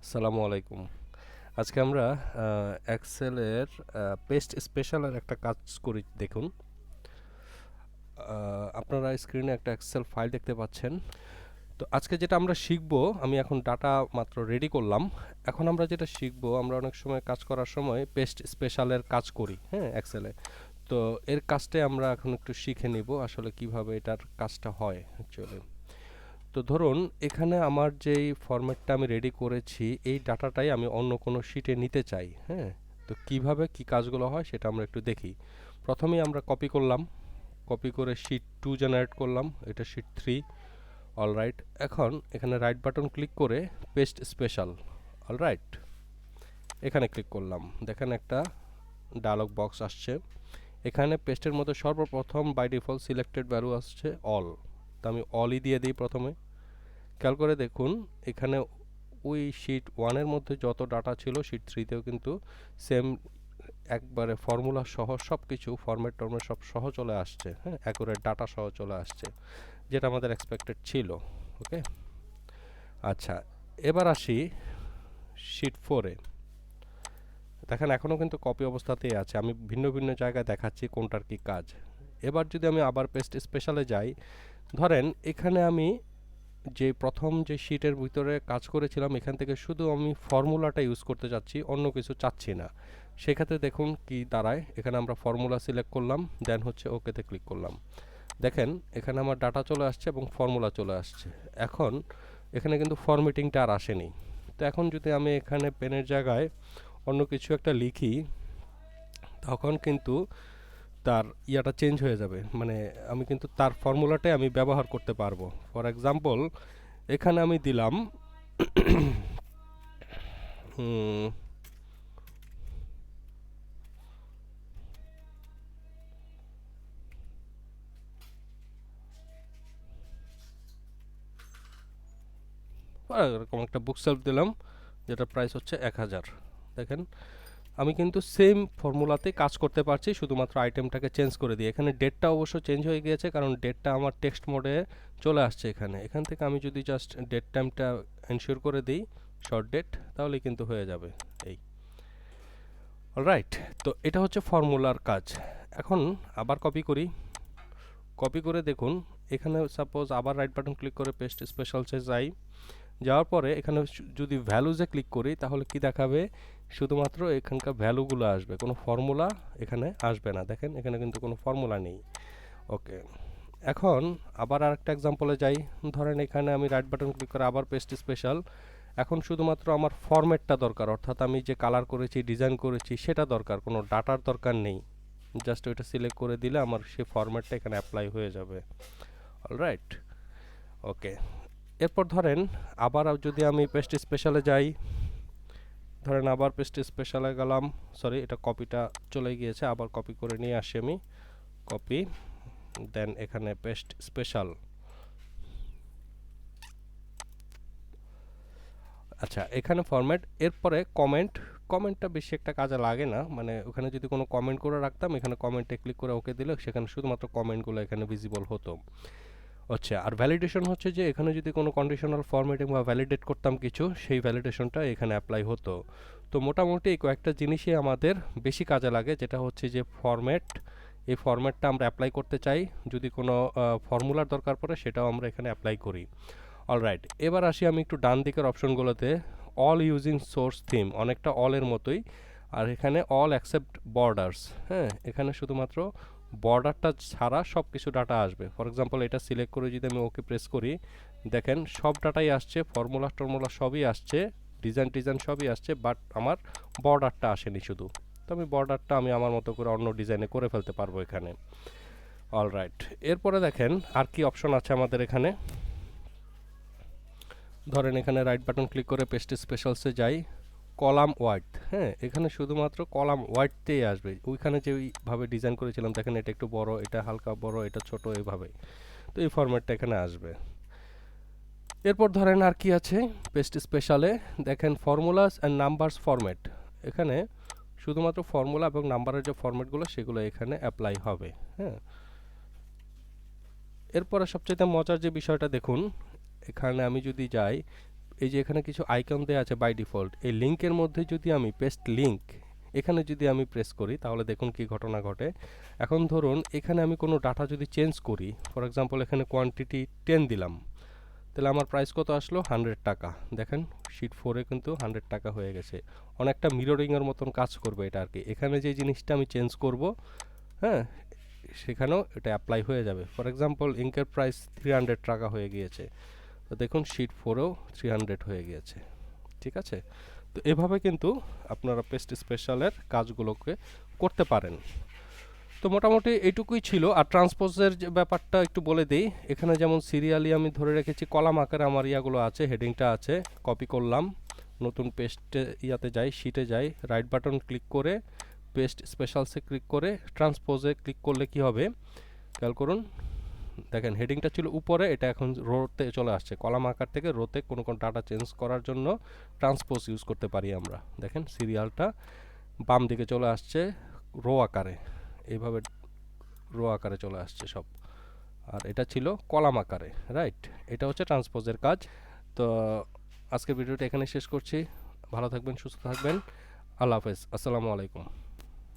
আসসালামু আলাইকুম। আজকে আমরা এক্সেলের পেস্ট স্পেশালের একটা কাজ করি দেখুন। আপনারা স্ক্রিনে একটা এক্সেল ফাইল দেখতে পাচ্ছেন। তো আজকে যেটা আমরা শিখব, আমি এখন ডাটা মাত্র রেডি করলাম। এখন আমরা যেটা শিখব, আমরা অনেক সময় কাজ করার সময় পেস্ট স্পেশালের কাজ করি, হ্যাঁ, এক্সেলে। তো এর কাজটাই আমরা এখন একটু শিখে নিব আসলে কিভাবে এটার কাজটা হয় অ্যাকচুয়ালি। তো ধরুন এখানে আমার যেই ফরম্যাটটা আমি রেডি করেছি এই ডাটাটাই আমি অন্য কোনো শিটে নিতে চাই, হ্যাঁ। তো কিভাবে কি কাজগুলো হয় সেটা আমরা একটু দেখি। প্রথমেই আমরা কপি করলাম, কপি করে শিট 2 জেনারেট করলাম, এটা শিট 3। অলরাইট, এখন এখানে রাইট বাটন ক্লিক করে পেস্ট স্পেশাল, অলরাইট, এখানে ক্লিক করলাম। দেখেন একটা ডায়লগ বক্স আসছে। এখানে পেস্টের মধ্যে সর্বপ্রথম বাই ডিফল্ট সিলেক্টেড ভ্যালু আসছে অল। তো আমি অলই দিয়ে দিই প্রথমে। খেয়াল করে দেখুন এখানে ওই শিট 1 এর মধ্যে যত ডাটা ছিল শিট 3 তেও কিন্তু সেম, একবারে ফর্মুলা সহ সব কিছু ফরম্যাট টরম্যাট সব সহ চলে আসছে, হ্যাঁ, অ্যাকুরেট ডাটা সহ চলে আসছে, যেটা আমাদের এক্সপেক্টেড ছিল। ওকে, আচ্ছা, এবার আসি শিট 4 এ। দেখেন এখনও কিন্তু কপি অবস্থাতেই আছে, আমি ভিন্ন ভিন্ন জায়গায় দেখাচ্ছি কোনটার কি কাজ। এবার যদি আমি আবার পেস্ট স্পেশালে যাই, ধরেন এখানে আমি যে প্রথম যে শিটের ভিতরে কাজ করেছিলাম এখান থেকে শুধু আমি ফর্মুলাটা ইউজ করতে চাচ্ছি, অন্য কিছু চাচ্ছি না। সেক্ষেত্রে দেখুন কি দাঁড়ায়, এখানে আমরা ফর্মুলা সিলেক্ট করলাম, দেন হচ্ছে ওকেতে ক্লিক করলাম। দেখেন এখানে আমার ডাটা চলে আসছে এবং ফর্মুলা চলে আসছে। এখন এখানে কিন্তু ফরম্যাটিংটা আর আসেনি। তো এখন যদি আমি এখানে পেনের জায়গায় অন্য কিছু একটা লিখি, তখন কিন্তু তার ইয়াটা চেঞ্জ হয়ে যাবে, মানে আমি কিন্তু তার ফর্মুলাটাই আমি ব্যবহার করতে পারবো। ফর এক্সাম্পল এখানে আমি দিলাম এরকম একটা বুক সেলফ দিলাম, যেটা প্রাইস হচ্ছে 1000। দেখেন আমি কিন্তু সেম ফর্মুলাতে কাজ করতে পারছি, শুধুমাত্র আইটেমটাকে চেঞ্জ করে দিয়ে। এখানে ডেটটা অবশ্য চেঞ্জ হয়ে গিয়েছে, কারণ ডেটটা আমার টেক্সট মোডে চলে আসছে এখানে। এখান থেকে আমি যদি জাস্ট ডেট টাইমটা এনশিওর করে দিই শর্ট ডেট, তাহলে কিন্তু হয়ে যাবে এই। অলরাইট, তো এটা হচ্ছে ফর্মুলার কাজ। এখন আবার কপি করি, কপি করে দেখুন এখানে সাপোজ আবার রাইট বাটন ক্লিক করে পেস্ট স্পেশালসে যাই। যাওয়ার পরে এখানে যদি ভ্যালুজে ক্লিক করি তাহলে কি দেখাবে, শুধুমাত্র এখানকার ভ্যালুগুলো আসবে, কোনো ফর্মুলা এখানে আসবে না। দেখেন এখানে কিন্তু কোনো ফর্মুলা নেই। ওকে, এখন আবার আরেকটা এক্সাম্পলে যাই। ধরেন এখানে আমি রাইট বাটন ক্লিক করে আবার পেস্ট স্পেশাল। এখন শুধুমাত্র আমার ফরম্যাটটা দরকার, অর্থাৎ আমি যে কালার করেছি ডিজাইন করেছি সেটা দরকার, কোনো ডাটার দরকার নেই। জাস্ট ওইটা সিলেক্ট করে দিলে আমার সেই ফরম্যাটটা এখানে অ্যাপ্লাই হয়ে যাবে। অলরাইট, ওকে। এরপর ধরেন আবার যদি আমি পেস্ট স্পেশালে যাই, ধরেন আবার পেস্ট স্পেশালে গেলাম, সরি এটা কপিটা চলে গিয়েছে, আবার কপি করে নিয়ে আসি আমি, কপি, দেন এখানে পেস্ট স্পেশাল। আচ্ছা, এখানে ফরম্যাট, এরপরে কমেন্ট। কমেন্টটা বেশি একটা কাজে লাগে না, মানে ওখানে যদি কোনো কমেন্ট করে রাখতাম, এখানে কমেন্টে ক্লিক করে ওকে দিলে সেখানে শুধুমাত্র কমেন্টগুলো এখানে ভিজিবল হতো। আচ্ছা, আর ভ্যালিডেশন হচ্ছে যে এখানে যদি কোনো কন্ডিশনাল ফরম্যাটিং বা ভ্যালিডেট করতাম কিছু, সেই ভ্যালিডেশনটা এখানে অ্যাপ্লাই হতো। তো মোটামুটি এই কয়েকটা জিনিসই আমাদের বেশি কাজে লাগে, যেটা হচ্ছে যে ফরম্যাট। এই ফরম্যাটটা আমরা অ্যাপ্লাই করতে চাই, যদি কোনো ফর্মুলার দরকার পড়ে সেটাও আমরা এখানে অ্যাপ্লাই করি। অলরাইট, এবার আসি আমি একটু ডান দিকের অপশনগুলোতে। অল ইউজিং সোর্স থিম, অনেকটা অলের মতোই। আর এখানে অল অ্যাকসেপ্ট বর্ডার্স, হ্যাঁ, এখানে শুধুমাত্র বর্ডারটা ছাড়া সব কিছু ডাটা আসবে। ফর এক্সাম্পল এটা সিলেক্ট করে যদি আমি ওকে প্রেস করি, দেখেন সব ডাটাই আসছে, ফর্মুলা টর্মুলা সবই আসছে, ডিজাইন টিজাইন সবই আসছে, বাট আমার বর্ডারটা আসেনি শুধু। তো আমি বর্ডারটা আমি আমার মতো করে অন্য ডিজাইনে করে ফেলতে পারবো এখানে। অলরাইট, এরপরে দেখেন আর কি অপশন আছে আমাদের এখানে। ধরেন এখানে রাইট বাটন ক্লিক করে পেস্ট স্পেশালসে যাই, কলাম ওয়াইড, হ্যাঁ, এখানে শুধুমাত্র কলাম ওয়াইডতেই আসবে। ওইখানে যেভাবে ডিজাইন করেছিলাম দেখেন এটা একটু বড়, এটা হালকা বড়, এটা ছোট, এইভাবে। তো এই ফরম্যাটটা এখানে আসবে। এরপর ধরেন আর কি আছে পেস্ট স্পেশালে, দেখেন ফর্মুলাস অ্যান্ড নাম্বারস ফরম্যাট। এখানে শুধুমাত্র ফর্মুলা এবং নাম্বারের যে ফরম্যাটগুলো সেগুলো এখানে অ্যাপ্লাই হবে, হ্যাঁ। এরপরে সবচেয়ে মজার যে বিষয়টা দেখুন, এখানে আমি যদি যাই, এই যে এখানে কিছু আইকন দেওয়া আছে বাই ডিফল্ট, এই লিঙ্কের মধ্যে যদি আমি পেস্ট লিঙ্ক এখানে যদি আমি প্রেস করি তাহলে দেখুন কি ঘটনা ঘটে। এখন ধরুন এখানে আমি কোনো ডাটা যদি চেঞ্জ করি, ফর এক্সাম্পল এখানে কোয়ান্টিটি 10 দিলাম, তাহলে আমার প্রাইস কত আসলো 100 টাকা। দেখেন শিট 4-এ কিন্তু 100 টাকা হয়ে গেছে। অনেকটা মিররিংয়ের মতন কাজ করবে এটা আর কি। এখানে যে জিনিসটা আমি চেঞ্জ করব, হ্যাঁ, সেখানেও এটা অ্যাপ্লাই হয়ে যাবে। ফর এক্সাম্পল ইঙ্কের প্রাইস 300 টাকা হয়ে গিয়েছে, তো দেখুন শিট 4-এও 300 হয়ে গিয়েছে। ঠিক আছে, তো এভাবে কিন্তু আপনারা পেস্ট স্পেশালের কাজগুলোকে করতে পারেন। তো মোটামুটি এইটুকুই ছিল। আর ট্রান্সপোজের যে ব্যাপারটা একটু বলে দিই, এখানে যেমন সিরিয়ালি আমি ধরে রেখেছি, কলাম আকারে আমার ইয়াগুলো আছে, হেডিংটা আছে, কপি করলাম, নতুন পেস্টে ইয়াতে যাই, শিটে যাই, রাইট বাটন ক্লিক করে পেস্ট স্পেশালসে ক্লিক করে ট্রান্সপোজে ক্লিক করলে কি হবে খেয়াল করুন। দেখেন হেডিংটা ছিল উপরে, এটা এখন রোতে চলে আসছে। কলাম আকার থেকে রোতে কোনো ডাটা চেঞ্জ করার জন্য ট্রান্সপোজ ইউজ করতে পারি আমরা। দেখেন সিরিয়ালটা বাম দিকে চলে আসছে রো আকারে, এইভাবে রো আকারে চলে আসছে সব। আর এটা ছিল কলাম আকারে, রাইট। এটা হচ্ছে ট্রান্সপোজের কাজ। তো আজকের ভিডিওটা এখানে শেষ করছি। ভালো থাকবেন, সুস্থ থাকবেন, আল্লাহ হাফেজ, আসসালামু আলাইকুম।